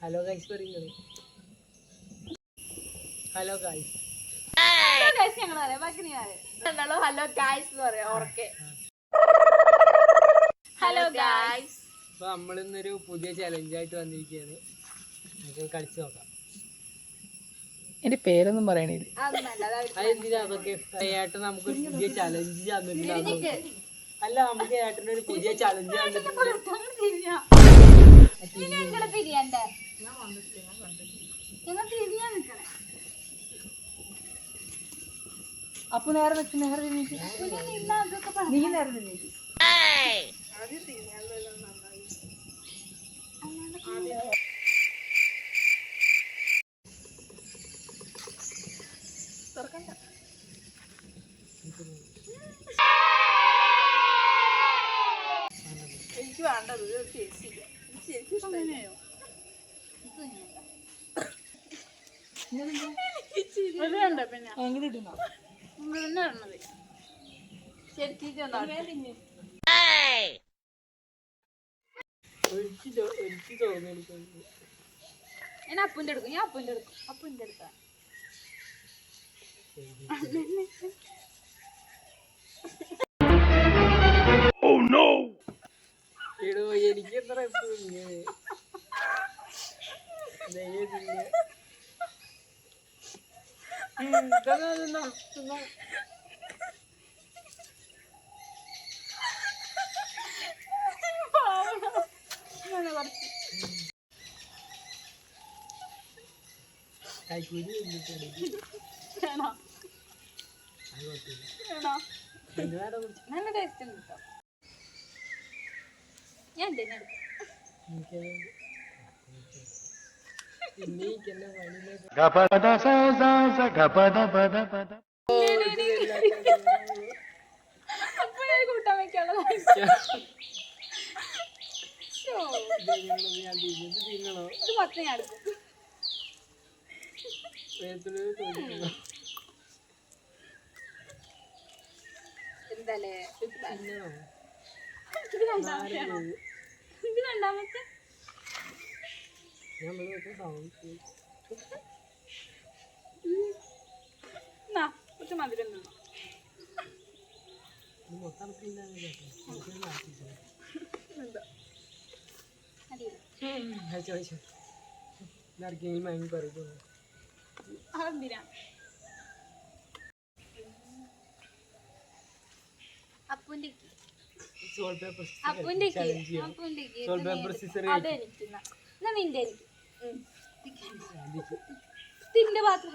Hello guys പറയുന്നത്. Hello guys ഞങ്ങൾ പറയാം ഹലോ ഗൈസ് എന്ന് പറയാം. ഓർക്കെ ഹലോ ഗൈസ്. അപ്പൊ നമ്മളിന്നൊരു പുതിയ ചലഞ്ചായിട്ട് വന്നിരിക്കുകയാണ്. നമുക്ക് കളിച്ചു നോക്കാം. എന്റെ പേരൊന്നും പറയണില്ല. അതെന്തിനാ അതൊക്കെ? ഏട്ടൻ നമുക്കൊരു പുതിയ ചലഞ്ച് തന്നിട്ടുണ്ട്. അല്ല, നമുക്ക് ഏട്ടനൊരു പുതിയ ചലഞ്ച് തന്നിട്ടുണ്ട്. അപ്പൊ നേരെ നിൽക്കും, നേരെ നീ നേരെ നിന്നേക്ക്. എനിക്ക് വേണ്ടത് ശരിക്കും പിന്നെ അങ്ങനെ ഇടുന്ന ഞാൻ അപ്പൂന്റെ എടുക്കും. അപ്പൂന്റെ എടുക്കാം. എനിക്ക് എത്ര നല്ല ടേസ്റ്റ് ഉണ്ട് കേട്ടോ. ഞാൻ തന്നെ എടുക്കും. കൂട്ടാൻ വെക്കാനുള്ള ഇത് മൊത്തം ഞാൻ എടുക്കും. എന്താലേ ഇത് രണ്ടാമത്തെ കുറച്ച് മധുരം തിന്നു. വാങ്ങി പറയുന്നു. അതെന്തിനാ? അപ്പൂന്റെ നിന്റെ തിന്റെ പാത്രം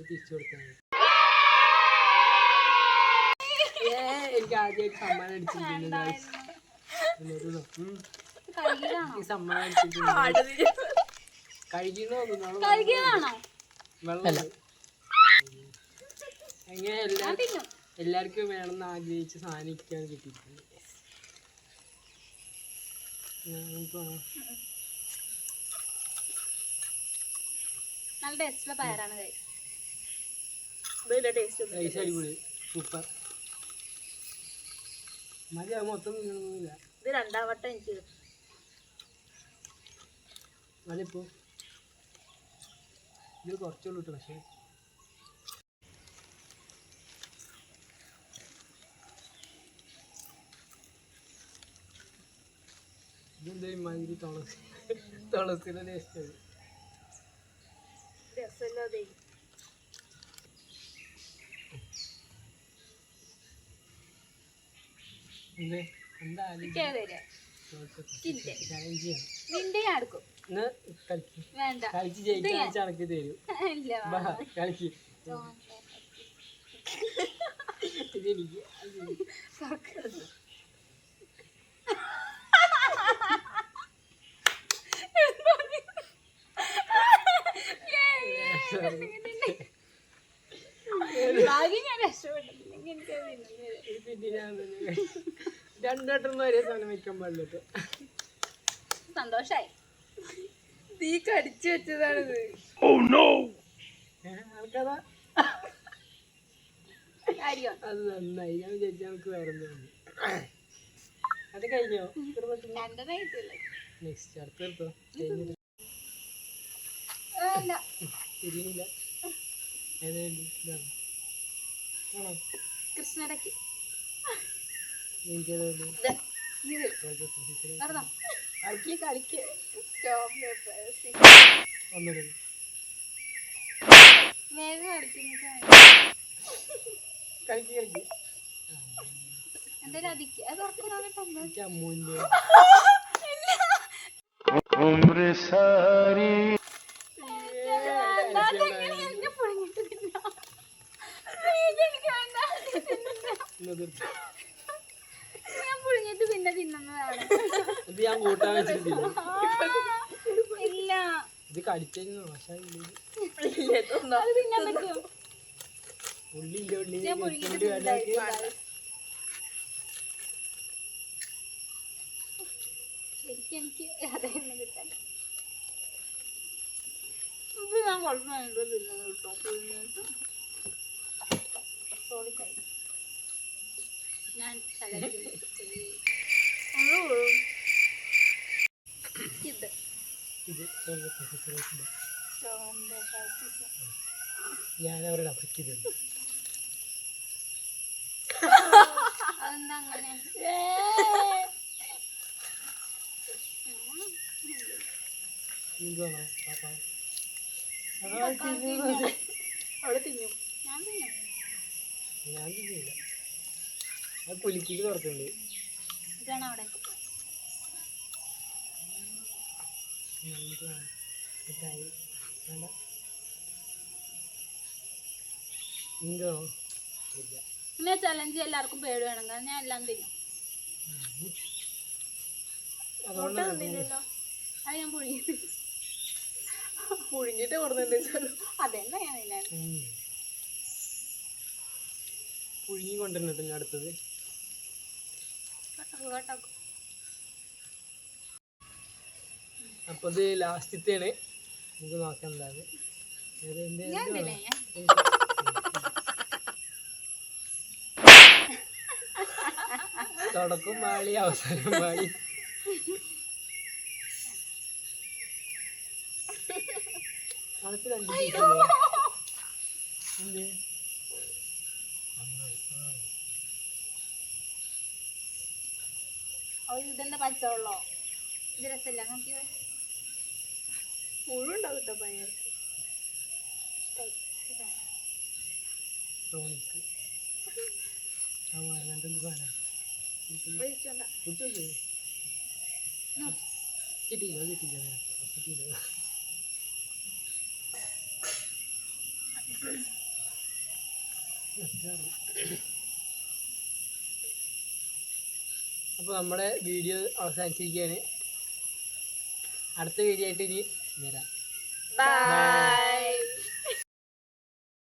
തിരിച്ചു കൊടുത്താൽ എനിക്ക് ആദ്യമായിട്ട് സമ്മാനം അടിച്ചിട്ടുണ്ട്. സമ്മാനം അടിച്ചിട്ടുണ്ട്. കഴുകിയതാണോ? വെള്ളം എങ്ങനെ എല്ലാവർക്കും വേണമെന്ന് ആഗ്രഹിച്ച സാധനിക്കാണ് കിട്ടിയിട്ടുണ്ട്. നല്ല ടേസ്റ്റുള്ള പയറാണ്. അടിപൊളി, സൂപ്പർ. മതി, അത് മൊത്തം തിന്നണമെന്നില്ല. ഇത് രണ്ടാം വട്ടം എനിക്ക് അതിപ്പോ ഇത് കുറച്ചുള്ളൂ കേട്ടോ. പക്ഷേ ഇതെന്താ ഇമാതിരി തുളസിയുടെ ടേസ്റ്റ് അത്. രസമില്ലാതെ എന്താ നിന്റെ ഞാൻ എടുക്കും. വേണ്ട, കളിച്ച് ജയിക്കാൻ ചണക്ക് തരും. കളിക്ക് ഇതെനിക്ക് രണ്ടോട്ടൊന്നും ഒരേ സാധനം വെക്കാൻ പാടില്ല. സന്തോഷായി. തീ കടിച്ചു വെച്ചതാണിത്. ആൾക്കതാ കാര്യമാണ്. അത് നന്നായി. ഞാൻ വിചാരിച്ചു നമുക്ക് വേറെ തോന്നി. അത് കഴിഞ്ഞോ? നെക്സ്റ്റ് അടുത്തെടുത്തോ. തിരിയുന്നില്ല. ഏതായാലും ആണോ? കൃഷ്ണടക്ക് എനിക്കത് കളിക്ക് ഒന്നുമില്ല. വേഗം കളിക്കുന്നു. കളിക്ക് കളിക്ക്. എന്തായാലും അതിക്ക് അത് ഉറപ്പിനാകട്ടെ. എനിക്ക് അമ്മൂൻ്റെ ഞാൻ പുഴുങ്ങിട്ട് പിന്നെ തിന്നുന്നതാണ്. ഇത് ഞാൻ കൂട്ടാൻ വെച്ചിട്ടില്ല. ഇല്ല ഇത് കടിച്ചു മോശം. അത് തിന്നാൻ പറ്റുമോ? ഉള്ളിൻ്റെ ഉള്ളി ഞാൻ പുഴുങ്ങിട്ട് ശരിക്കും എനിക്ക് അതായിരുന്നു കിട്ടാൻ. ഇത് ഞാൻ കുഴപ്പമില്ല തിന്നുന്നത് കേട്ടോ. പുഴുങ്ങിയിട്ട് സോളിക്കായി ഞാൻ ഇത് ഞാൻ അവരുടെ അപ്പയ്ക്ക് അതെന്താ അങ്ങനെ? അവിടെ തിന്നും. ഞാൻ തിന്നും. ഞാൻ തിന്നില്ല. അത് പുലിക്ക് തുറക്കുന്നുണ്ട്. ഇതാണ് അവിടെ പിന്നെ ചലഞ്ച് എല്ലാവർക്കും പേടി വേണം. കാരണം ഞാൻ എല്ലാം തിന്നും. അതുകൊണ്ട് അത് ഞാൻ പുഴുങ്ങിട്ട് കൊടുത്തിട്ടുണ്ട്. അതെന്നാ ഞാൻ തിന്നാൻ. പുഴുങ്ങി കൊണ്ടുവന്നിട്ട് അടുത്തത് കേട്ടോ. അപ്പോൾ ഇത് ലാസ്റ്റത്തെയാണ്. നമുക്ക് നോക്കാം എന്താണ്. ഞാൻ തിന്നേ. തുടക്കം പാളി അവസാനം പാളി. അടുത്ത് 2 പീസല്ലേ? എന്ത് ഇതെന്താ പച്ചവെള്ളോ? ഇത് രസമില്ല. നോക്കിയോ മുഴുണ്ടാവും കേട്ടോ പയ്യൻ. ടോണിക്ക് അങ്ങനത്തെ സാധനം കിട്ടിയില്ല. അപ്പോൾ നമ്മുടെ വീഡിയോ അവസാനിച്ചിരിക്കുകയാണ്. അടുത്ത വീഡിയോ ആയിട്ട് ഇനി വരാം. ബൈ.